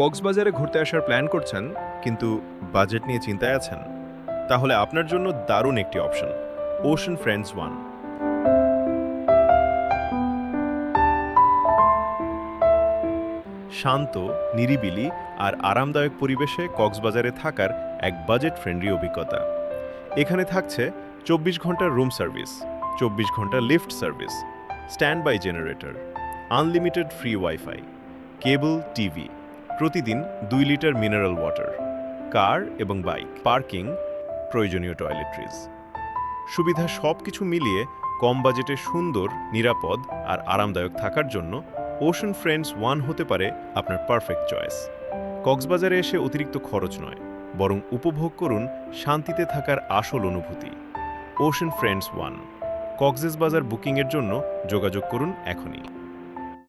কক্সবাজারে ঘুরতে আসার প্ল্যান করছেন কিন্তু বাজেট নিয়ে চিন্তায় আছেন? তাহলে আপনার জন্য দারুণ একটি অপশন, ওশান ফ্রেন্ডস ওয়ান। শান্ত, নিরিবিলি আর আরামদায়ক পরিবেশে কক্সবাজারে থাকার এক বাজেট ফ্রেন্ডলি অভিজ্ঞতা। এখানে থাকছে 24 ঘন্টার রুম সার্ভিস, 24 ঘন্টা lift service, stand by generator, unlimited free wifi, cable TV, প্রতিদিন 2 লিটার মিনারেল ওয়াটার, কার এবং বাইক পার্কিং, প্রয়োজনীয় টয়লেট্রিজ। সুবিধা সবকিছু মিলিয়ে কম বাজেটে সুন্দর, নিরাপদ আর আরামদায়ক থাকার জন্য ওশান ফ্রেন্ডস ওয়ান হতে পারে আপনার পারফেক্ট চয়েস। কক্সবাজারে এসে অতিরিক্ত খরচ নয়, বরং উপভোগ করুন শান্তিতে থাকার আসল অনুভূতি। ওশান ফ্রেন্ডস ওয়ান, কক্সবাজার বুকিংয়ের জন্য যোগাযোগ করুন এখনই।